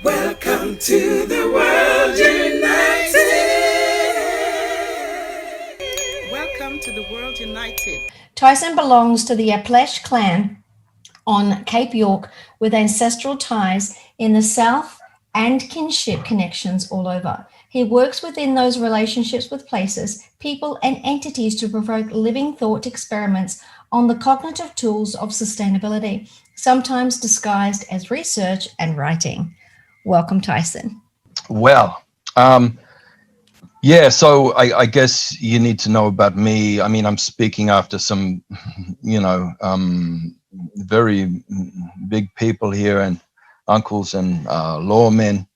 Welcome to the world united. Welcome to the world united. Tyson belongs to the Appalachian clan on Cape York with ancestral ties in the South and kinship connections all over. He works within those relationships with places, people, and entities to provoke living thought experiments on the cognitive tools of sustainability, sometimes disguised as research and writing. Welcome, Tyson. Well, yeah, so I guess you need to know about me. I mean, I'm speaking after some, very big people here and uncles and lawmen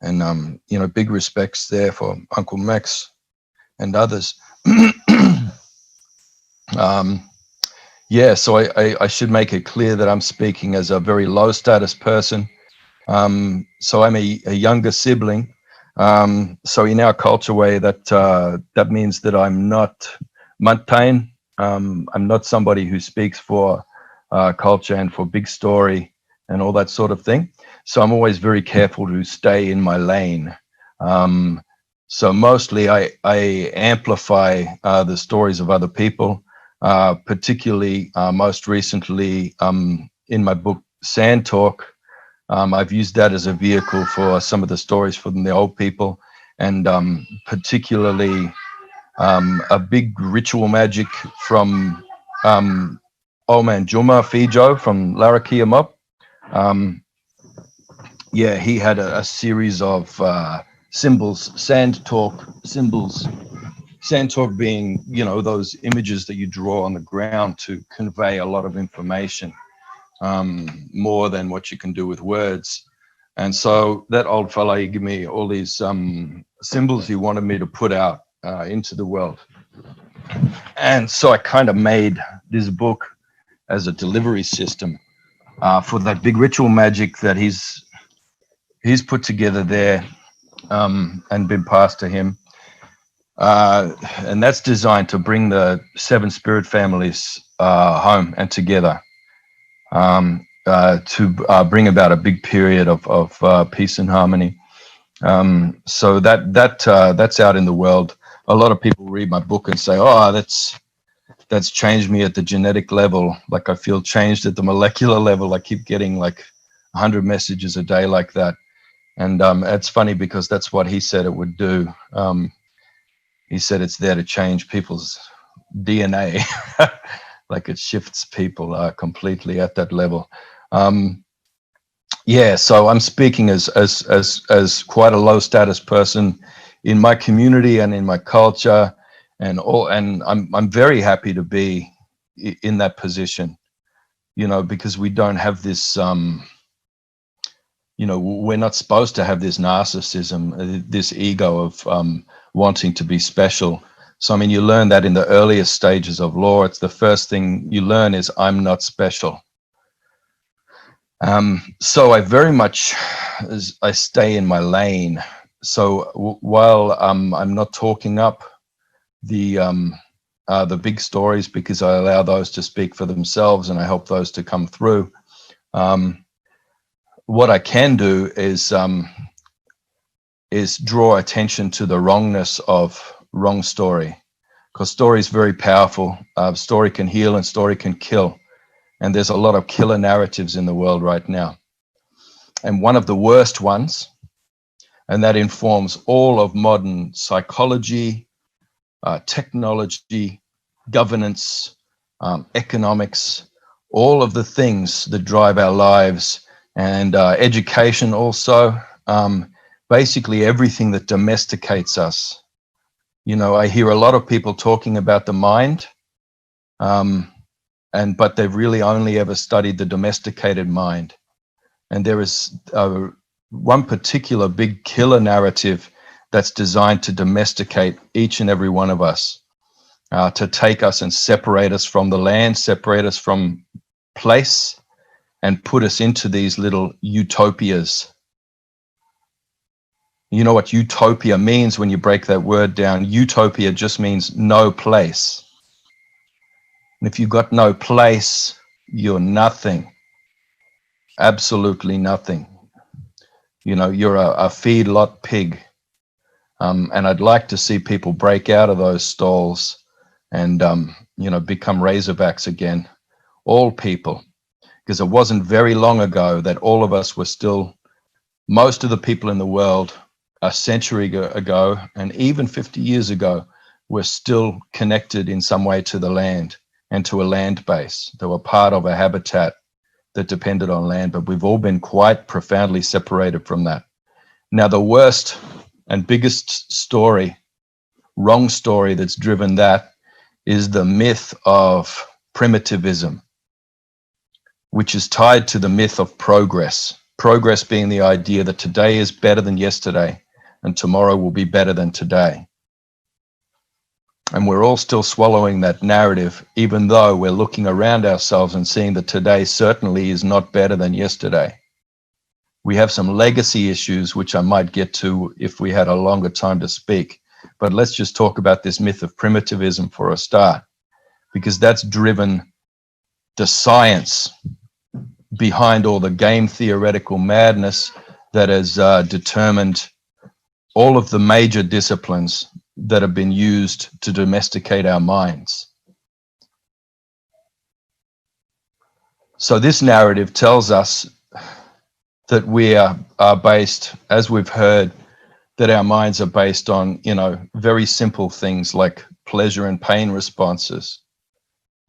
and, big respects there for Uncle Max and others. Yeah, so I should make it clear that I'm speaking as a very low status person. So I'm a younger sibling. So in our culture way, that means that I'm not mundane. I'm not somebody who speaks for culture and for big story and all that sort of thing. So I'm always very careful to stay in my lane. So mostly I amplify the stories of other people, particularly most recently in my book, Sand Talk. I've used that as a vehicle for some of the stories from the old people, and particularly a big ritual magic from old man Juma Fijo from Larrakia Mob. Yeah, he had a series of symbols, sand talk symbols. Sand talk being, those images that you draw on the ground to convey a lot of information. More than what you can do with words. And so that old fella, he gave me all these symbols he wanted me to put out into the world. And so I kind of made this book as a delivery system for that big ritual magic that he's put together there and been passed to him. And that's designed to bring the 7 spirit families home and together. To bring about a big period of peace and harmony. So that's out in the world. A lot of people read my book and say, "Oh, that's changed me at the genetic level. Like I feel changed at the molecular level. I keep getting like 100 messages a day like that." And it's funny because that's what he said it would do. He said it's there to change people's DNA. Like it shifts people completely at that level. Yeah, so I'm speaking as quite a low status person in my community and in my culture, and I'm very happy to be in that position, because we don't have this, we're not supposed to have this narcissism, this ego of wanting to be special. So, I mean, you learn that in the earliest stages of law. It's the first thing you learn is I'm not special. So I very much, I stay in my lane. So while I'm not talking up the big stories, because I allow those to speak for themselves and I help those to come through, what I can do is draw attention to the wrongness of wrong story, because story is very powerful. Story can heal and story can kill. And there's a lot of killer narratives in the world right now. And one of the worst ones, and that informs all of modern psychology, technology, governance, economics, all of the things that drive our lives, and education also, basically everything that domesticates us. I hear a lot of people talking about the mind, but they've really only ever studied the domesticated mind. And there is one particular big killer narrative that's designed to domesticate each and every one of us, to take us and separate us from the land, separate us from place, and put us into these little utopias. You know what utopia means when you break that word down? Utopia just means no place. And if you've got no place, you're nothing. Absolutely nothing. You know, you're a feedlot pig. And I'd like to see people break out of those stalls and, you know, become razorbacks again. All people, because it wasn't very long ago that all of us were still, most of the people in the world a century ago and even 50 years ago were still connected in some way to the land and to a land base. They were part of a habitat that depended on land, but we've all been quite profoundly separated from that. Now, the worst and biggest story, wrong story that's driven that is the myth of primitivism, which is tied to the myth of progress. Progress being the idea that today is better than yesterday and tomorrow will be better than today. And we're all still swallowing that narrative, even though we're looking around ourselves and seeing that today certainly is not better than yesterday. We have some legacy issues, which I might get to if we had a longer time to speak. But let's just talk about this myth of primitivism for a start, because that's driven the science behind all the game theoretical madness that has determined all of the major disciplines that have been used to domesticate our minds. So this narrative tells us that we are based, as we've heard, that our minds are based on, you know, very simple things like pleasure and pain responses.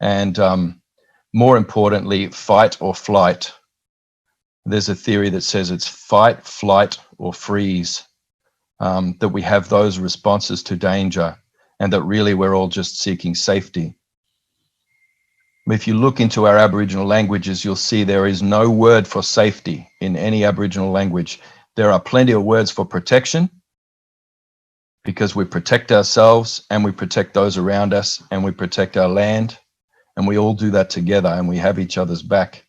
And more importantly, fight or flight. There's a theory that says it's fight, flight, or freeze. That we have those responses to danger and that really we're all just seeking safety. If you look into our Aboriginal languages, you'll see there is no word for safety in any Aboriginal language. There are plenty of words for protection because we protect ourselves and we protect those around us and we protect our land, and we all do that together and we have each other's back.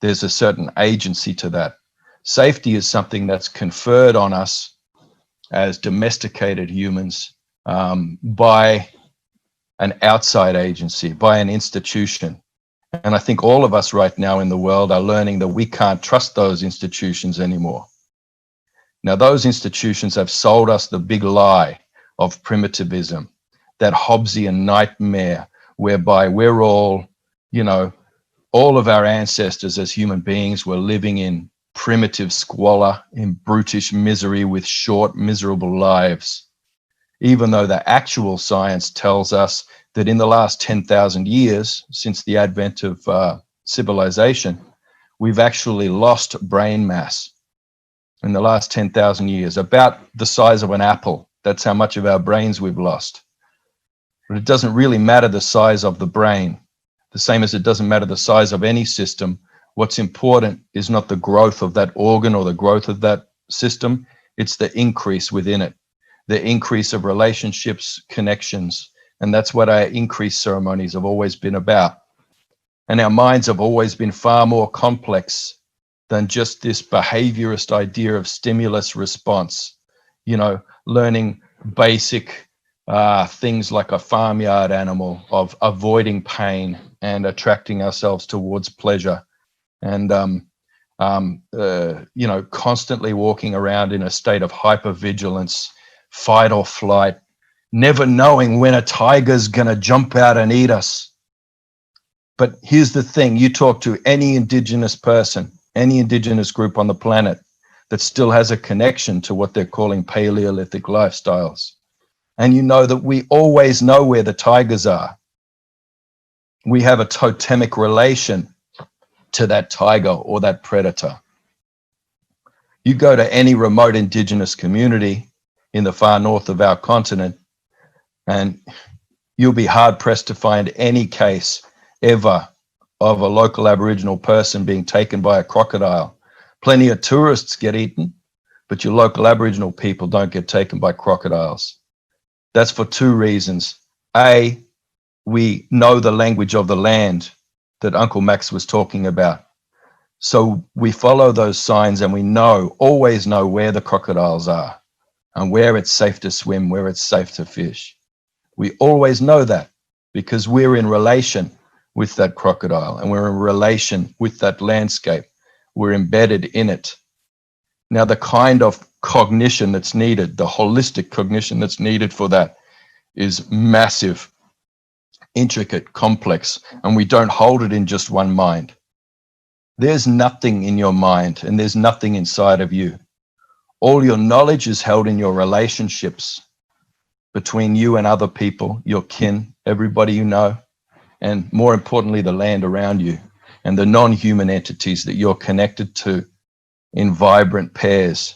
There's a certain agency to that. Safety is something that's conferred on us as domesticated humans by an outside agency, by an institution. And I think all of us right now in the world are learning that we can't trust those institutions anymore. Now, those institutions have sold us the big lie of primitivism, that Hobbesian nightmare whereby we're all, you know, all of our ancestors as human beings were living in primitive squalor, in brutish misery with short, miserable lives, even though the actual science tells us that in the last 10,000 years, since the advent of civilization, we've actually lost brain mass in the last 10,000 years, about the size of an apple. That's how much of our brains we've lost. But it doesn't really matter the size of the brain, the same as it doesn't matter the size of any system. What's important is not the growth of that organ or the growth of that system, it's the increase within it, the increase of relationships, connections. And that's what our increase ceremonies have always been about. And our minds have always been far more complex than just this behaviorist idea of stimulus response, you know, learning basic things like a farmyard animal, of avoiding pain and attracting ourselves towards pleasure. And, you know, constantly walking around in a state of hypervigilance, fight or flight, never knowing when a tiger's going to jump out and eat us. But here's the thing, you talk to any Indigenous person, any Indigenous group on the planet that still has a connection to what they're calling Paleolithic lifestyles. And you know that we always know where the tigers are. We have a totemic relation to that tiger or that predator. You go to any remote Indigenous community in the far north of our continent, and you'll be hard pressed to find any case ever of a local Aboriginal person being taken by a crocodile. Plenty of tourists get eaten, but your local Aboriginal people don't get taken by crocodiles. That's for two reasons. A, we know the language of the land that Uncle Max was talking about. So we follow those signs and we know, always know where the crocodiles are and where it's safe to swim, where it's safe to fish. We always know that because we're in relation with that crocodile and we're in relation with that landscape. We're embedded in it. Now, the kind of cognition that's needed, the holistic cognition that's needed for that is massive, intricate, complex, and we don't hold it in just one mind. There's nothing in your mind and there's nothing inside of you. All your knowledge is held in your relationships between you and other people, your kin, everybody you know, and more importantly, the land around you and the non-human entities that you're connected to in vibrant pairs.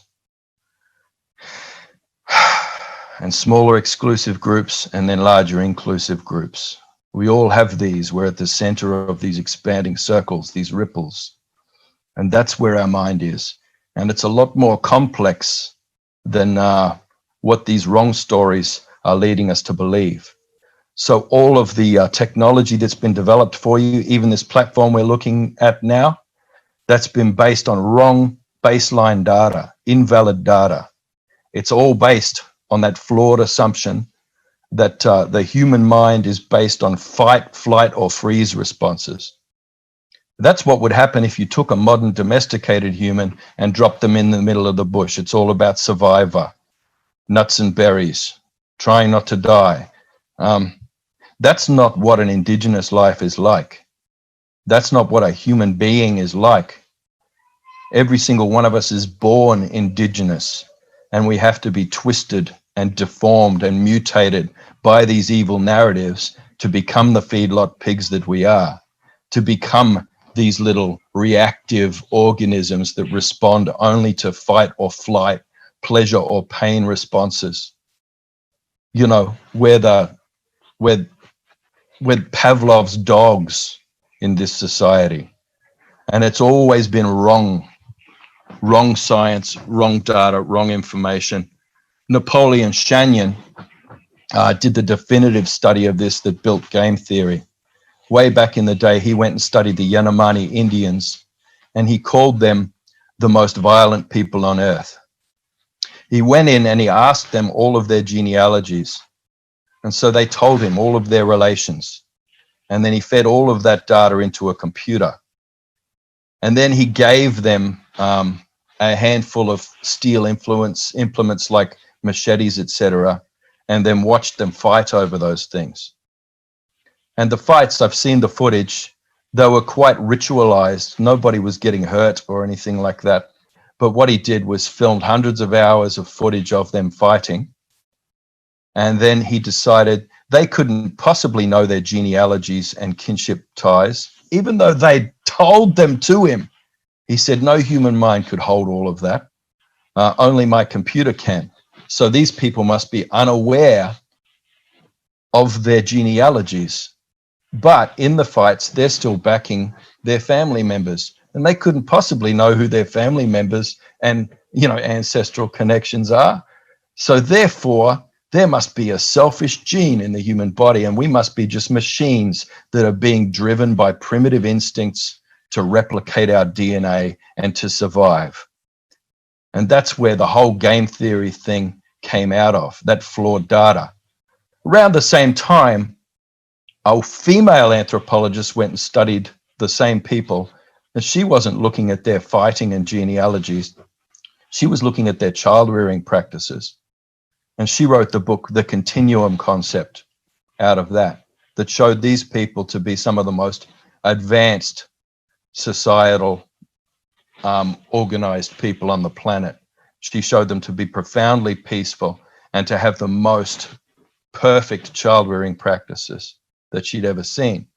And smaller exclusive groups and then larger inclusive groups. We all have these. We're at the center of these expanding circles, these ripples. And that's where our mind is. And it's a lot more complex than what these wrong stories are leading us to believe. So all of the technology that's been developed for you, even this platform we're looking at now, that's been based on wrong baseline data, invalid data. It's all based on that flawed assumption that the human mind is based on fight, flight, or freeze responses. That's what would happen if you took a modern domesticated human and dropped them in the middle of the bush. It's all about survivor, nuts and berries, trying not to die. That's not what an indigenous life is like. That's not what a human being is like. Every single one of us is born indigenous, and we have to be twisted and deformed and mutated by these evil narratives to become the feedlot pigs that we are, to become these little reactive organisms that respond only to fight or flight, pleasure or pain responses. You know, we're Pavlov's dogs in this society. And it's always been wrong science, wrong data, wrong information. Napoleon Shannon did the definitive study of this that built game theory. Way back in the day, he went and studied the Yanomami Indians, and he called them the most violent people on earth. He went in and he asked them all of their genealogies. And so they told him all of their relations. And then he fed all of that data into a computer. And then he gave them a handful of steel implements like machetes, etc., and then watched them fight over those things. And the fights, I've seen the footage, they were quite ritualized. Nobody was getting hurt or anything like that. But what he did was filmed hundreds of hours of footage of them fighting. And then he decided they couldn't possibly know their genealogies and kinship ties, even though they told them to him. He said, no human mind could hold all of that. Only my computer can. So these people must be unaware of their genealogies. But in the fights, they're still backing their family members. And they couldn't possibly know who their family members and, you know, ancestral connections are. So therefore, there must be a selfish gene in the human body, and we must be just machines that are being driven by primitive instincts to replicate our DNA and to survive. And that's where the whole game theory thing came out of, that flawed data. Around the same time, a female anthropologist went and studied the same people, and she wasn't looking at their fighting and genealogies. She was looking at their child-rearing practices. And she wrote the book, The Continuum Concept, out of that showed these people to be some of the most advanced societal organized people on the planet. She showed them to be profoundly peaceful and to have the most perfect child-rearing practices that she'd ever seen.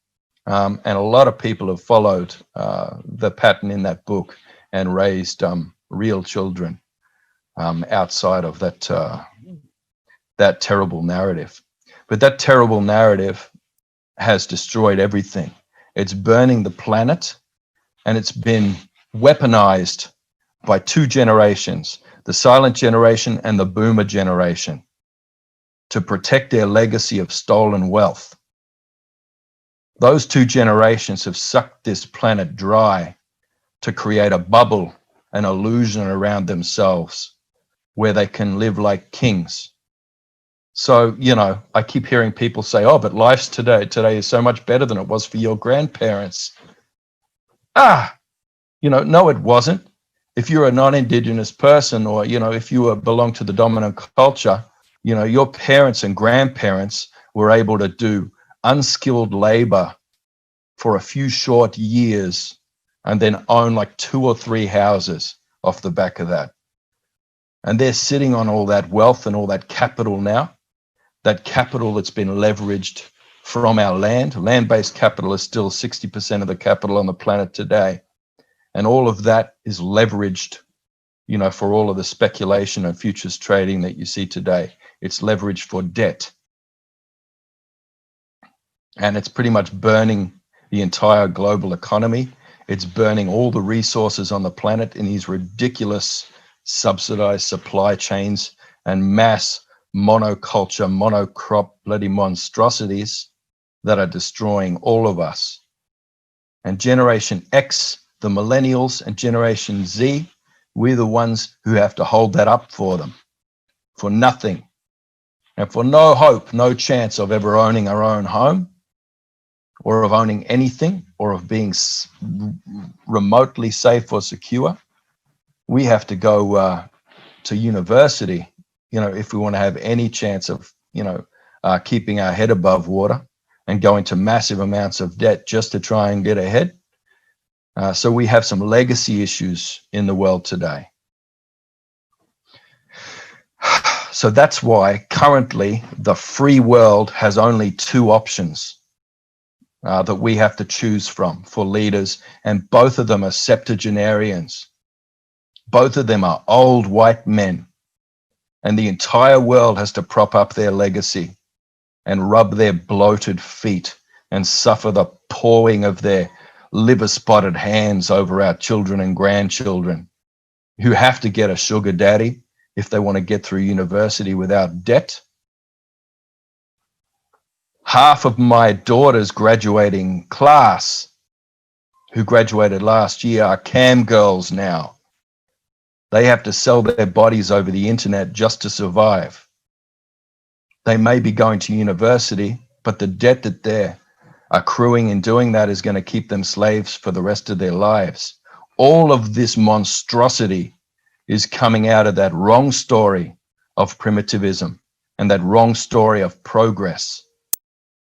And a lot of people have followed the pattern in that book and raised real children outside of that terrible narrative. But that terrible narrative has destroyed everything. It's burning the planet, and it's been weaponized by two generations, the silent generation and the boomer generation, to protect their legacy of stolen wealth. Those two generations have sucked this planet dry to create a bubble, an illusion around themselves where they can live like kings. So, you know, I keep hearing people say, oh, but life today is so much better than it was for your grandparents. No, it wasn't. if you're a non-Indigenous person, or, you know, if you belong to the dominant culture, you know, your parents and grandparents were able to do unskilled labor for a few short years and then own like 2 or 3 houses off the back of that. And they're sitting on all that wealth and all that capital now, that capital that's been leveraged from our land. Land-based capital is still 60% of the capital on the planet today. And all of that is leveraged, you know, for all of the speculation and futures trading that you see today. It's leveraged for debt. And it's pretty much burning the entire global economy. It's burning all the resources on the planet in these ridiculous subsidized supply chains and mass monoculture, monocrop bloody monstrosities that are destroying all of us. And Generation X, the millennials, and Generation Z, we're the ones who have to hold that up for them, for nothing, and for no hope, no chance of ever owning our own home, or of owning anything, or of being remotely safe or secure. We have to go to university, you know, if we want to have any chance of, you know, keeping our head above water, and go into massive amounts of debt just to try and get ahead. So we have some legacy issues in the world today. So that's why currently the free world has only 2 options that we have to choose from for leaders, and both of them are septuagenarians. Both of them are old white men, and the entire world has to prop up their legacy and rub their bloated feet and suffer the pawing of their liver-spotted hands over our children and grandchildren, who have to get a sugar daddy if they want to get through university without debt. Half of my daughter's graduating class, who graduated last year, are cam girls now. They have to sell their bodies over the internet just to survive. They may be going to university, but the debt that they're accruing in doing that is going to keep them slaves for the rest of their lives. All of this monstrosity is coming out of that wrong story of primitivism and that wrong story of progress,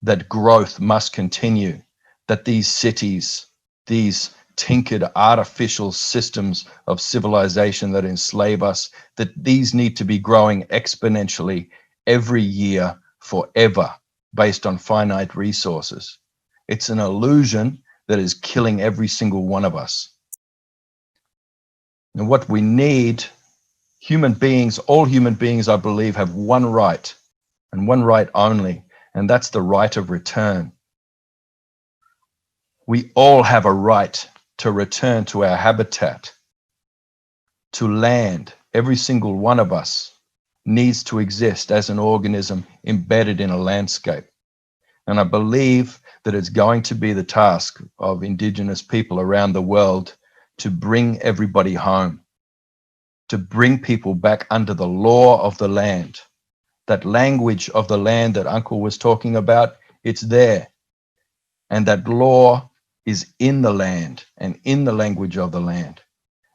that growth must continue, that these cities, these tinkered artificial systems of civilization that enslave us, that these need to be growing exponentially every year forever based on finite resources. It's an illusion that is killing every single one of us. And what we need, human beings, all human beings, I believe, have one right, and one right only, and that's the right of return. We all have a right to return to our habitat, to land. Every single one of us needs to exist as an organism embedded in a landscape. And I believe that it's going to be the task of Indigenous people around the world to bring everybody home, to bring people back under the law of the land. That language of the land that Uncle was talking about, it's there. And that law is in the land and in the language of the land.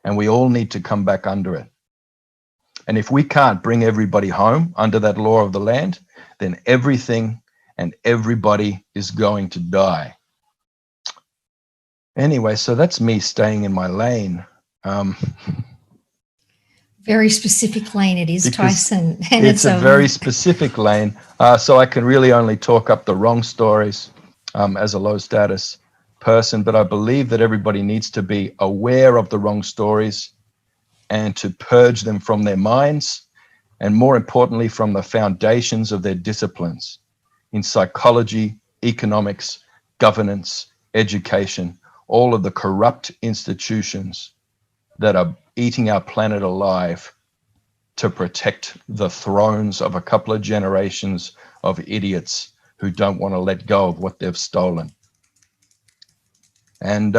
And we all need to come back under it. And if we can't bring everybody home under that law of the land, then everything and everybody is going to die. Anyway, so that's me staying in my lane. Very specific lane it is, Tyson. And it's a very specific lane. So I can really only talk up the wrong stories as a low status person, but I believe that everybody needs to be aware of the wrong stories and to purge them from their minds, and more importantly, from the foundations of their disciplines in psychology, economics, governance, education, all of the corrupt institutions that are eating our planet alive to protect the thrones of a couple of generations of idiots who don't want to let go of what they've stolen. And